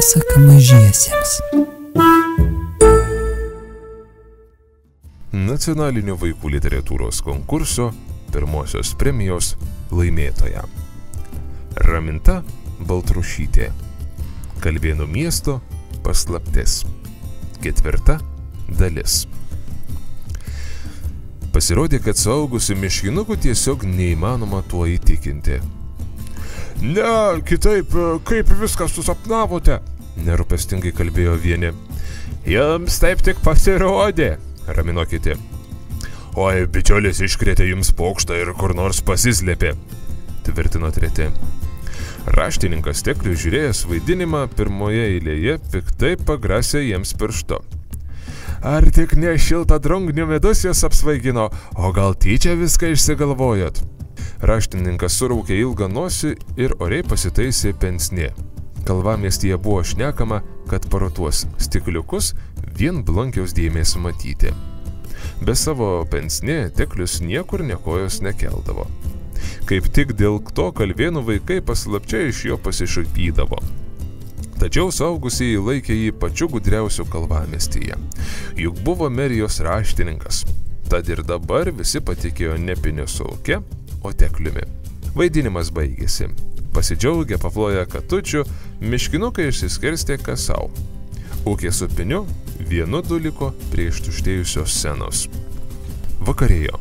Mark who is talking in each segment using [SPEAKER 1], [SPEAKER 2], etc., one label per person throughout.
[SPEAKER 1] Pasaka mažiesiems.
[SPEAKER 2] Nacionalinio vaikų literatūros konkurso pirmosios premijos laimėtoja. Raminta Baltrušytė. Kalvėnų miesto paslaptis. 4 dalis. Pasirodė, kad suaugusių miškinukų tiesiog neįmanoma tuo įtikinti.
[SPEAKER 3] Ne, kitaip, kaip viską susapnavote?
[SPEAKER 2] Nerūpestingai kalbėjo vieni. Jums taip tik pasirodė, ramino kiti.
[SPEAKER 3] Oi, bičiulis iškrėtė jums pokštą ir kur nors pasislėpė,
[SPEAKER 2] tvirtino treti. Raštininkas Teklius žiūrėjęs vaidinimą pirmoje eilėje piktai pagrasė jiems pirštu. Ar tik ne šiltą drungnių medus jūs apsvaigino, o gal tyčia viską išsigalvojot? Raštininkas suraukė ilgą nosį ir oriai pasitaisė pensnė. Kalvamiestyje buvo šnekama, kad parotuos stikliukus vien blankiaus dėmės matyti. Be savo pensnė Teklius niekur nekojos nekeldavo. Kaip tik dėl to kalvėnų vaikai paslapčia iš jo pasišaipydavo. Tačiau suaugusieji laikė jį pačiu gudriausiu kalvamiestyje. Juk buvo merijos raštininkas. Tad ir dabar visi patikėjo ne Piniusu, o Tekliumi. Vaidinimas baigėsi. Pasidžiaugę paploję katučių, miškinukai išsiskirstė kas sau. Ūkė su Piniu vienu du liko prie ištuštėjusios scenos. Vakarėjo.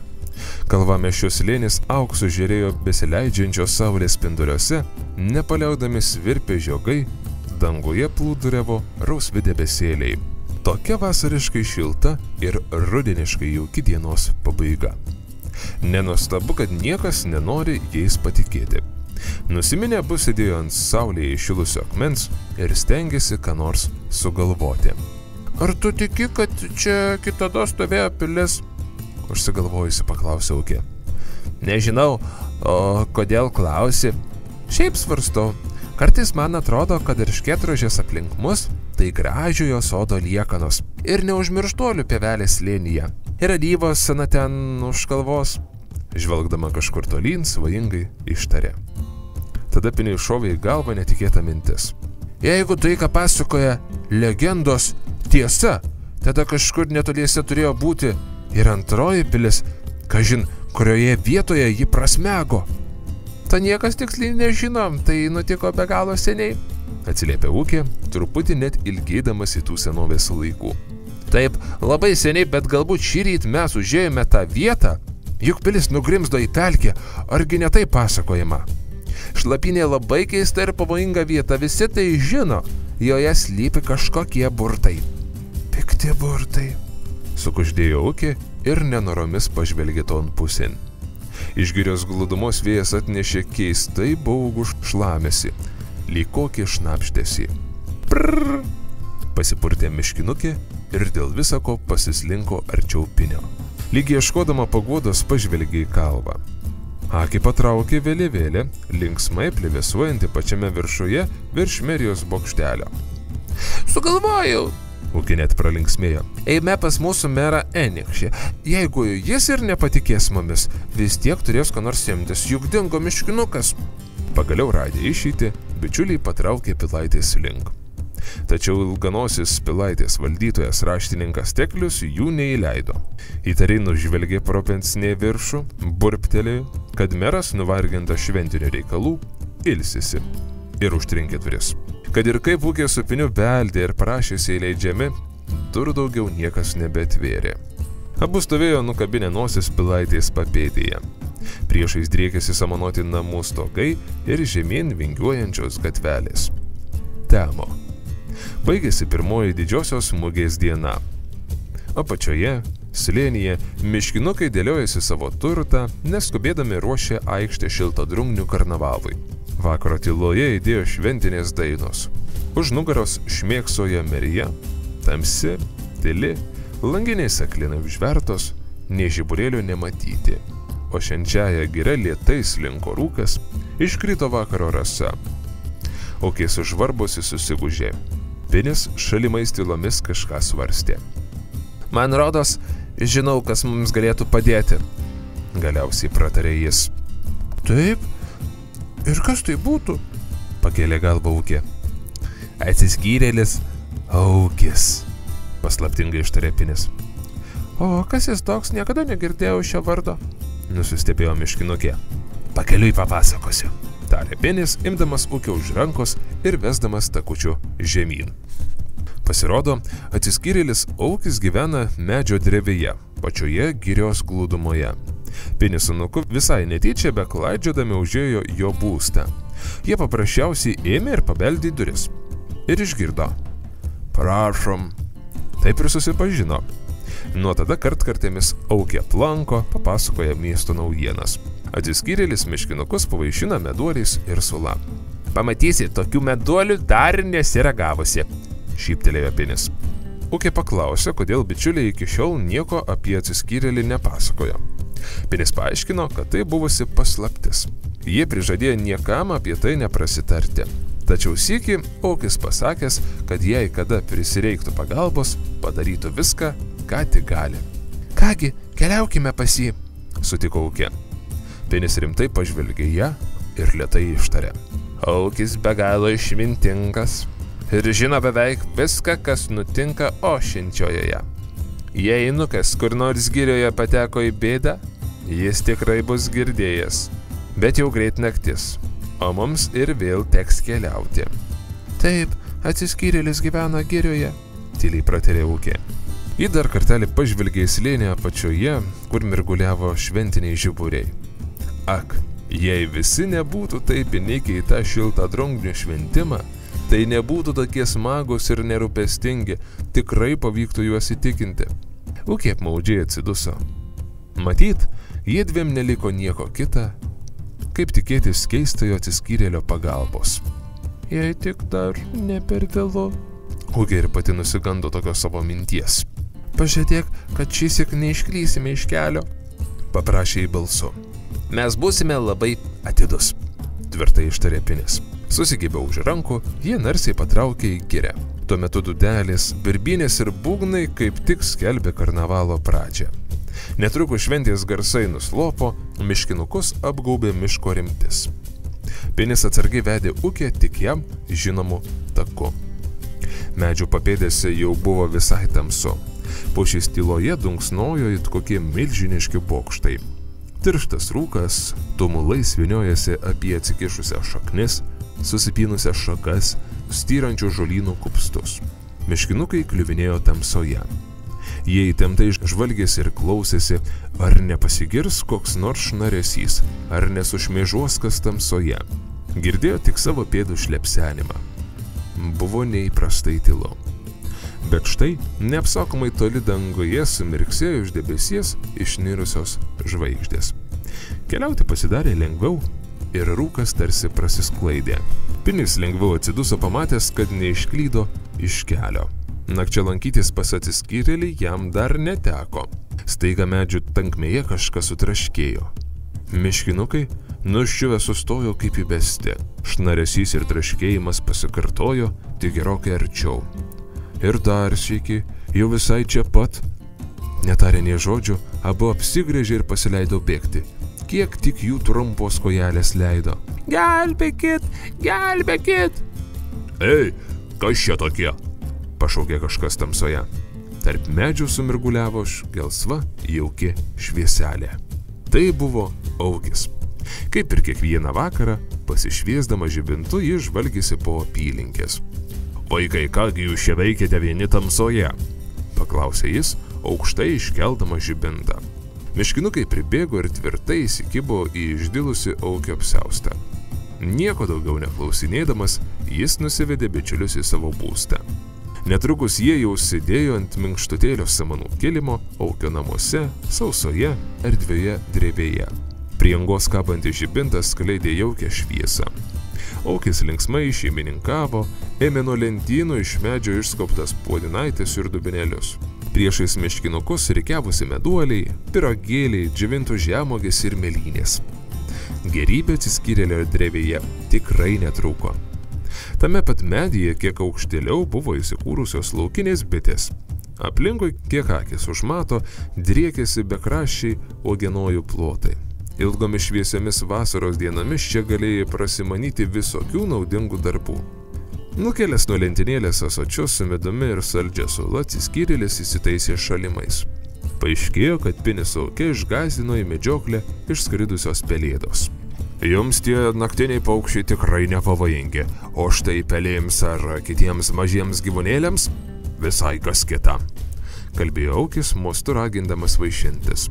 [SPEAKER 2] Kalvamiesčio slėnis auksu žėrėjo besileidžiančios saulės spinduliuose, nepaliaudami svirpė žiogai, danguje plūduriavo rausvi debesėliai. Tokia vasariškai šilta ir rudeniškai jauki dienos pabaiga. Nenuostabu, kad niekas nenori jais patikėti. Nusiminę abu sėdėjo ant saulėje įšilusio akmens ir stengėsi ką nors sugalvoti.
[SPEAKER 3] Ar tu tiki, kad čia kitada stovėjo pilis?
[SPEAKER 2] Užsigalvojusi paklausė Ūkė. Nežinau, o kodėl klausi? Šiaip svarstau. Kartais man atrodo, kad ir škėtrožės aplink mus tai gražiojo sodo liekanos ir neužmirštuolių pievelės slėnyje. Ir alyvos sena ten už kalvos. Žvelgdama kažkur tolyn, svajingai ištarė. Tada Piniui šovė į galvą netikėta mintis.
[SPEAKER 3] Jeigu tai, ką pasakoja legendos, tiesa, tada kažkur netoliese turėjo būti ir antroji pilis, kažin, kurioje vietoje ji prasmego. Ta niekas tiksliai nežinom, tai nutiko be galo seniai, atsiliepė Ūkė, truputį net ilgėdamas į tų senovės laikų. Taip, labai seniai, bet galbūt šįryt mes užėjome tą vietą, juk pilis nugrimzdo į pelkę, argi ne tai pasakojama. Šlapinė labai keista ir pavojinga vieta, visi tai žino, joje slypi kažkokie burtai.
[SPEAKER 2] Pikti burtai, sukuždėjo Ūkė ir nenoromis pažvelgė ton pusėn. Iš girios glūdumos vėjas atnešė keistai baugų šlamesį, lyg kokį šnapštesį. Prrrr, pasipurtė miškinukė ir dėl visako pasislinko arčiau Pinio. Lyg ieškodama paguodos pažvelgė į kalvą. Akį patraukė vėliavėlė, linksmai plevėsuojanti pačiame viršuje virš merijos bokštelio.
[SPEAKER 3] Sugalvojau!
[SPEAKER 2] Ūkė net pralinksmėjo.
[SPEAKER 3] Eime pas mūsų merą Enikšį. Jeigu jis ir nepatikės mumis, vis tiek turės ką nors imtis, juk dingo miškinukas.
[SPEAKER 2] Pagaliau radė išeitį, bičiuliai patraukė Pilaitės link. Tačiau ilganosis Pilaitės valdytojas raštininkas Teklius jų neįleido. Įtariai nužvelgė pro pensnė viršų, burptelėjo, kad meras nuvargintas šventinių reikalų ilsisi ir užtrinkė duris. Kad ir kaip Ūkė su Piniu beldė ir prašėsi įleidžiami, durų daugiau niekas nebetvėrė. Abu stovėjo nukabinę nosis Pilaitės papėdėje. Priešais driekėsi samanoti namų stogai ir žemyn vingiuojančios gatvelės. Temo. Baigėsi pirmoji didžiosios mugės diena. Apačioje, slėnyje, miškinukai dėliojasi savo turtą, neskubėdami ruošė aikštę šiltadrungnių karnavalui. Vakaro tyloje įdėjo šventinės dainos. Už nugaros šmėksojo Merija, tamsi, tyli, langiniai saklinai užvertos, nė žiburėlio nematyti. O šiandžiaja giria lėtai slinko rūkas, iškrito vakaro rasa. Ūkė sužvarbusi susigužė. Pinis šalimais tylomis kažką svarstė.
[SPEAKER 3] Man rodos, žinau, kas mums galėtų padėti.
[SPEAKER 2] Galiausiai pratarė jis.
[SPEAKER 3] Taip? Ir kas tai būtų?
[SPEAKER 2] Pakėlė galvą Ūkė. Atsiskyrėlis Aukis, paslaptingai ištarė Pinis.
[SPEAKER 3] O kas jis toks, niekada negirdėjau šio vardo.
[SPEAKER 2] Nusistebėjo miškinukė. Pakeliui papasakosiu, tarė Pinis, imdamas Ūkį už rankos ir vesdamas takučiu žemyn. Pasirodo, atsiskyrėlis Aukis gyvena medžio drevėje, pačioje girios glūdumoje. Pinis su Nuku visai netyčia beklaidžiodami užėjo jo būstą. Jie paprasčiausiai ėmė ir pabeldė į duris. Ir išgirdo. Prašom. Taip ir susipažino. Nuo tada kartkartėmis Aukį aplanko, papasakoja miesto naujienas. Atsiskyrėlis miškinukus pavaišina meduoliais ir sula. Pamatysi, tokių meduolių dar nesiragavusi, šyptelėjo Pinis. Ūkė paklausė, kodėl bičiuliai iki šiol nieko apie atsiskyrėlį nepasakojo. Pinis paaiškino, kad tai buvusi paslaptis. Jie prižadėjo niekam apie tai neprasitarti. Tačiau sykį Aukis pasakęs, kad jei kada prisireiktų pagalbos, padarytų viską, ką tik gali.
[SPEAKER 3] Kągi, keliaukime pas jį,
[SPEAKER 2] sutiko Ūkė. Pinis rimtai pažvelgė ją ir lėtai ištarė. Aukis be galo išmintingas ir žino beveik viską, kas nutinka Ošinčiojoje. Jei Nukas kur nors girioje pateko į bėdą, jis tikrai bus girdėjęs. Bet jau greit naktis, o mums ir vėl teks keliauti.
[SPEAKER 3] Taip, atsiskyrėlis gyvena girioje,
[SPEAKER 2] tyliai pratarė Ūkė. Ji dar kartelį pažvelgė į slėnį apačioje, kur mirguliavo šventiniai žiburiai. Ak, jei visi nebūtų taip įnikę į tą šiltą drungnių šventimą, tai nebūtų tokie smagus ir nerūpestingi, tikrai pavyktų juos įtikinti. Ūkė apmaudžiai atsiduso. Matyt, jie dviem neliko nieko kita, kaip tikėtis keistojo atsiskyrėlio pagalbos.
[SPEAKER 3] Jei tik dar ne per vėlu.
[SPEAKER 2] Ūkė ir pati nusigando tokios savo minties.
[SPEAKER 3] Pažadėk, kad šįsyk neišklysime iš kelio,
[SPEAKER 2] paprašė į balsu. Mes būsime labai atidus, tvirtai ištarė Pinis. Susigėbė už rankų, jie narsiai patraukė į girę. Tuo metu dūdelės, birbynės ir būgnai kaip tik skelbė karnavalo pradžią. Netrukus šventės garsai nuslopo, miškinukus apgaubė miško rimtis. Pinis atsargiai vedė Ūkę tik jam žinomu taku. Medžių papėdėse jau buvo visai tamsu. Pušys tyloje dunksnojo it kokie milžiniški bokštai. Tirštas rūkas tumulais vyniojasi apie atsikišusias šaknis, susipynusias šakas, styrančių žolynų kupstus. Miškinukai kliuvinėjo tamsoje. Jie įtemptai žvalgėsi ir klausėsi, ar nepasigirs koks nors šnaresys, ar nesušmėžuos kas tamsoje. Girdėjo tik savo pėdų šlepsenimą. Buvo neįprastai tylu. Bet štai, neapsakomai toli dangoje sumirksėjo iš debesies išnirusios žvaigždės. Keliauti pasidarė lengviau ir rūkas tarsi prasisklaidė. Pinis lengviau atsiduso pamatęs, kad neišklydo iš kelio. Nakčia lankytis pas atsiskyrėlį jam dar neteko. Staiga medžių tankmėje kažkas sutraškėjo. Miškinukai nuščiuvę sustojo kaip įbesti. Šnaresys ir traškėjimas pasikartojo tik gerokai arčiau. Ir dar sykį, jau visai čia pat. Netarė nė žodžių, abu apsigręžė ir pasileido bėgti. Kiek tik jų trumpos kojelės leido.
[SPEAKER 3] Gelbėkit, gelbėkit!
[SPEAKER 2] Ei, kas čia tokie? Pašaukė kažkas tamsoje. Tarp medžių sumirguliavo gelsva jauki švieselė. Tai buvo Aukis. Kaip ir kiekvieną vakarą, pasišviesdama žibintu, ji žvalgėsi po apylinkės. Vaikai, kągi jūs čia veikėte vieni tamsoje? Paklausė jis, aukštai iškeldama žibintą. Miškinukai pribėgo ir tvirtai įsikibo į išdilusi Aukio apsiaustą. Nieko daugiau neklausinėdamas, jis nusivedė bičiulius į savo būstą. Netrukus jie jau sėdėjo ant minkštutėlio samanų kilimo, Aukio namuose, sausoje, erdvėje drevėje. Prie angos kabantis žibintas skleidė jaukią šviesą. Aukis linksmai šeimininkavo, ėmė nuo lentynų iš medžio išskobtas puodinaitis ir dubinėlius. Priešais miškinukus rikiavosi meduoliai, pirogėliai, džiovintų žemuogės ir mėlynės. Gerybė atsiskyrėlio drevėje tikrai netrūko. Tame pat medyje kiek aukštėliau buvo įsikūrusios laukinės bitės. Aplinkui, kiek akis užmato, driekėsi bekraščiai uogienojų plotai. Ilgomis šviesiomis vasaros dienomis čia galėjai prasimanyti visokių naudingų darbų. Nukėlęs nuo lentynėlės ąsočius su medumi ir saldžia sula, atsiskyrėlis įsitaisė šalimais. Paaiškėjo, kad Pinis su Auke išgąsdino į medžioklę išskridusios pelėdos. Jums tie naktiniai paukščiai tikrai nepavojingi, o štai pelėms ar kitiems mažiems gyvūnėliams visai kas kita, kalbėjo Aukis, mostu ragindamas vaišintis.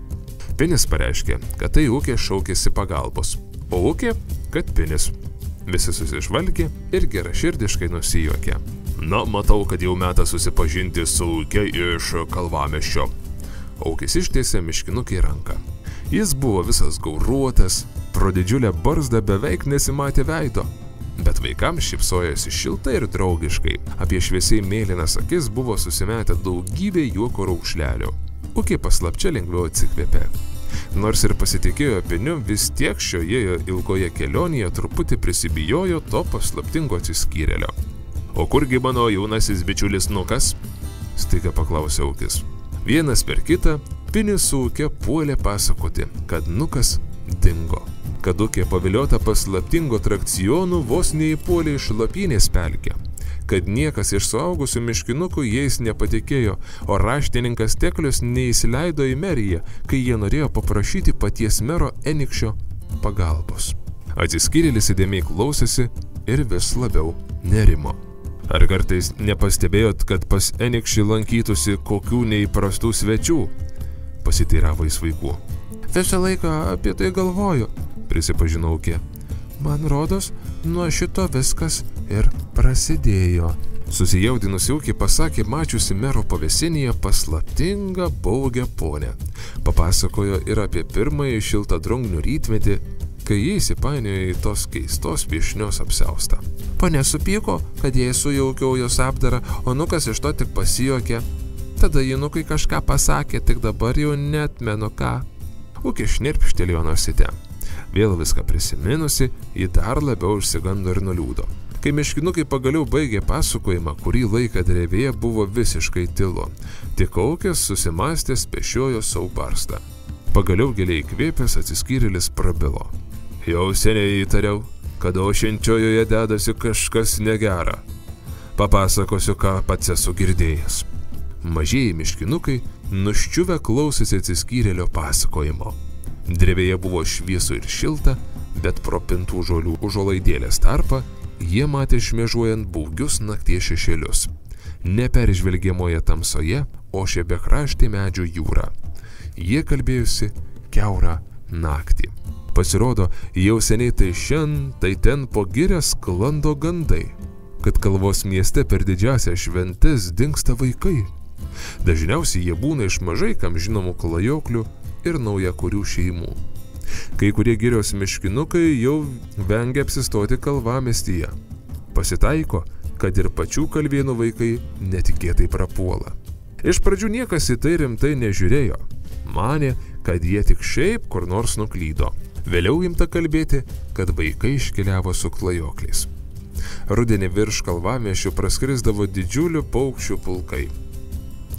[SPEAKER 2] Pinis pareiškė, kad tai Aukė šaukėsi pagalbos, o Aukė, kad Pinis. Visi susižvalgė ir geraširdiškai nusijuokė. Na, matau, kad jau metas susipažinti su Auke iš Kalvamiesčio. Aukis ištiesė miškinukai ranką. Jis buvo visas gauruotas, pro didžiulę barzdą beveik nesimatė veido, bet vaikams šypsojosi šiltai ir draugiškai. Apie šviesiai mėlynas akis buvo susimetę daugybė juoko raukšlelių. Aukė paslapčia lengviau atsikvėpė. Nors ir pasitikėjo Piniu, vis tiek šioje ilgoje kelionėje truputį prisibijojo to paslaptingo atsiskyrėlio. O kurgi mano jaunasis bičiulis Nukas? Staiga paklausė Aukis. Vienas per kitą Pinis su Auke puolė pasakoti, kad Nukas dingo. Kad Aukė paviliota paslaptingo atrakcionų vos neįpuolė iš Lapynės pelkę. Kad niekas iš suaugusių miškinukų jais nepatikėjo, o raštininkas Teklius neįsileido į meriją, kai jie norėjo paprašyti paties mero Enikščio pagalbos. Atsiskyrėlis įdėmiai klausėsi ir vis labiau nerimo. Ar kartais nepastebėjot, kad pas Enikščį lankytųsi kokių neįprastų svečių? Pasiteiravo jis vaikų. Visą laiką apie tai galvoju, prisipažino Aukė. Man rodos, nuo šito viskas ir prasidėjo. Susijaudinusi Aukė pasakė mačiusi mero pavėsinėje paslaptingą baugę ponę. Papasakojo ir apie pirmąjį šiltadrungnių rytmetį, kai jie įsipainiojo į tos keistos viešnios apsiaustą. Ponia supyko, kad jai sujaukiau jos apdarą, o Nukas iš to tik pasijuokė. Tada Nukai kažką pasakė, tik dabar jau neatmenu ką. Aukė šnirpštelėjo nosite. Vėl viską prisiminusi, ji dar labiau išsigando ir nuliūdo. Kai miškinukai pagaliau baigė pasakojimą, kurį laiką drevėje buvo visiškai tylu. Tik Aukės susimastęs pešiojo savo barstą. Pagaliau giliai įkvėpęs atsiskyrėlis prabilo. Jau seniai įtariau, kad ošiančiojoje dedasi kažkas negera. Papasakosiu, ką pats esu girdėjęs. Mažieji miškinukai nuščiuvę klausėsi atsiskyrėlio pasakojimo. Drevėje buvo šviesu ir šilta, bet pro pintų žolių užuolaidėlės tarpą jie matė šmėžuojant baugius nakties šešėlius. Neperžvelgiamoje tamsoje ošė bekraštė medžių jūra. Jie kalbėjusi kiaurą naktį. Pasirodo, jau seniai tai šen, tai ten po girią sklando gandai, kad Kalvos mieste per didžiąsias šventes dingsta vaikai. Dažniausiai jie būna iš mažai kam žinomų klajoklių ir naujakurių šeimų. Kai kurie girios miškinukai jau vengia apsistoti Kalvamiestyje. Pasitaiko, kad ir pačių kalvėnų vaikai netikėtai prapuola. Iš pradžių niekas į tai rimtai nežiūrėjo. Manė, kad jie tik šiaip kur nors nuklydo. Vėliau imta kalbėti, kad vaikai iškeliavo su klajokliais. Rudenį virš Kalvamiesčio praskrisdavo didžiulių paukščių pulkai.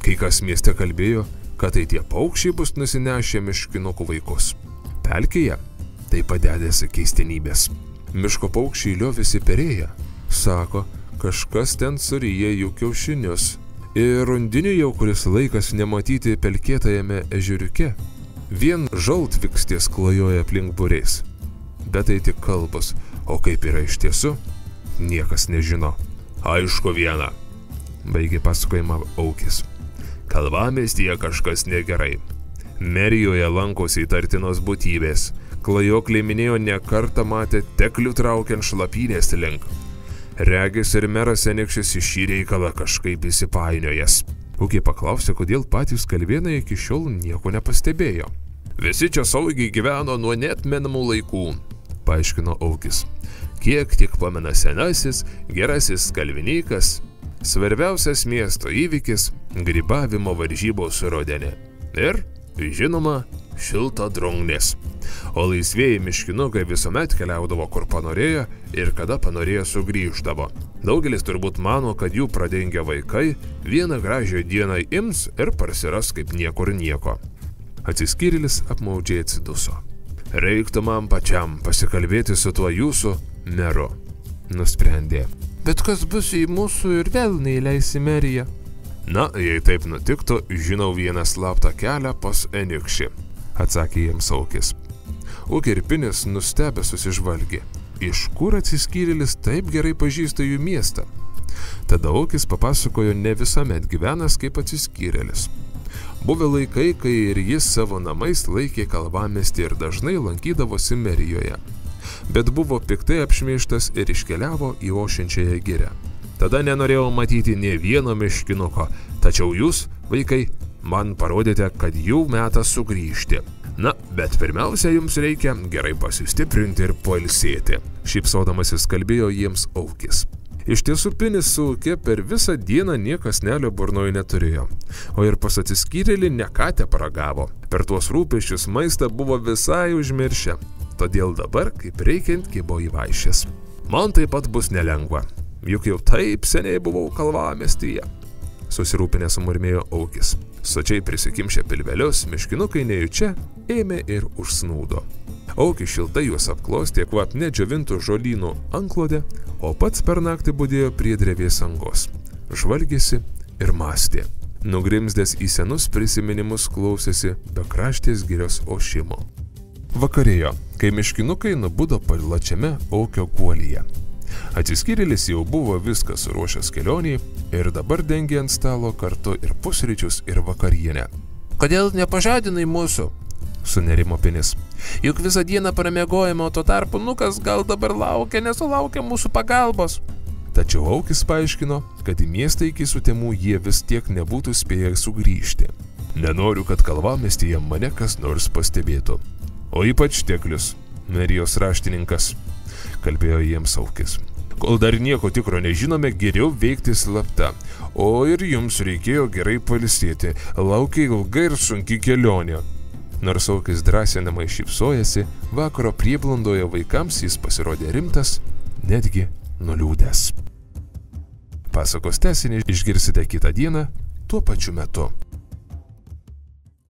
[SPEAKER 2] Kai kas mieste kalbėjo, kad tai tie paukščiai bus nusinešę miškinukų vaikus. Pelkėje tai padedėsi keistenybės. Miško paukščiai liovėsi perėję. Sako, kažkas ten suryja jų kiaušinius. Ir rundinių jau kuris laikas nematyti pelkėtajame ežeriuke. Vien žaltvikstės klajoja aplink būriais. Bet tai tik kalbos, o kaip yra iš tiesų, niekas nežino. Aišku viena, baigė pasakojimą Aukis. Kalvamiestyje kažkas negerai. Merijoje lankosi įtartinos būtybės. Klajokliai minėjo ne kartą matė Teklių traukiant Šlapynės link. Regis ir meras Enikščis į šį reikalą kažkaip įsipainiojęs. Aukė paklausė, kodėl patys kalvėnai iki šiol nieko nepastebėjo. Visi čia saugiai gyveno nuo neatmenamų laikų, paaiškino Aukis. Kiek tik pamena senasis, gerasis kalvininkas. Svarbiausias miesto įvykis – grybavimo varžybos rudenį. Ir, žinoma, šiltadrungnės. O laisvieji miškinukai visuomet keliaudavo kur panorėjo ir kada panorėjo sugrįždavo. Daugelis turbūt mano, kad jų pradingę vaikai vieną gražią dieną ims ir parsiras kaip niekur nieko. Atsiskyrėlis apmaudžiai atsiduso. Reiktų man pačiam pasikalbėti su tuo jūsų meru, nusprendė.
[SPEAKER 3] Bet kas bus, jei mūsų ir vėl neįleis į meriją?
[SPEAKER 2] Na, jei taip nutiktų, žinau vieną slaptą kelią pas Enikšį, atsakė jiems Aukis. Ukirpinis nustebęs susižvalgė. Iš kur atsiskyrėlis taip gerai pažįsta jų miestą? Tada Aukis papasakojo ne visuomet gyvenas kaip atsiskyrėlis. Buvę laikai, kai ir jis savo namais laikė kalvamiestį ir dažnai lankydavosi merijoje. Bet buvo piktai apšmeižtas ir iškeliavo į ošiančiąją girią. Tada nenorėjau matyti nė vieno miškinuko, tačiau jūs, vaikai, man parodėte, kad jau metas sugrįžti. Na, bet pirmiausia, jums reikia gerai pasistiprinti ir pailsėti, šypsodamasis kalbėjo jiems Aukis. Iš tiesų Pinis su Uke per visą dieną niekas nelio burnoje neturėjo, o ir pas atsiskyrėlį ne ką te paragavo. Per tuos rūpesčius maistą buvo visai užmiršę, todėl dabar kaip reikiant kibo į vaišes. Man taip pat bus nelengva, juk jau taip seniai buvau kalvamiestyje, susirūpinę sumurmėjo Aukis. Sočiai prisikimšę pilvelius, miškinukai nejučia ėmė ir užsnūdo. Aukis šiltai juos apklostė kvapne džiovintų žolynų antklodę, o pats per naktį budėjo prie drevės angos. Žvalgėsi ir mąstė. Nugrimzdęs į senus prisiminimus klausėsi bekraštės girios ošimo. Vakarėjo, kai miškinukai nubudo plačiame Aukio guolyje. Atsiskyrėlis jau buvo viską suruošęs kelioniai ir dabar dengė ant stalo kartu ir pusryčius ir vakarienę.
[SPEAKER 3] Kodėl nepažadinai mūsų?
[SPEAKER 2] Sunerimo Pinis.
[SPEAKER 3] Juk visą dieną pramiegojame, o tuo tarpu Nukas gal dabar nesulaukia mūsų pagalbos.
[SPEAKER 2] Tačiau Aukis paaiškino, kad į miestą iki sutemų jie vis tiek nebūtų spėję sugrįžti. Nenoriu, kad kalvamiestyje mane kas nors pastebėtų. O ypač Teklius, merijos raštininkas, kalbėjo jiems Aukis. Kol dar nieko tikro nežinome, geriau veikti slapta. O ir jums reikėjo gerai pailsėti, laukia ilga ir sunki kelionė. Nors Aukis drąsinamai šypsojasi, vakaro prieblandoje vaikams jis pasirodė rimtas, netgi nuliūdęs. Pasakos tęsinį išgirsite kitą dieną tuo pačiu metu.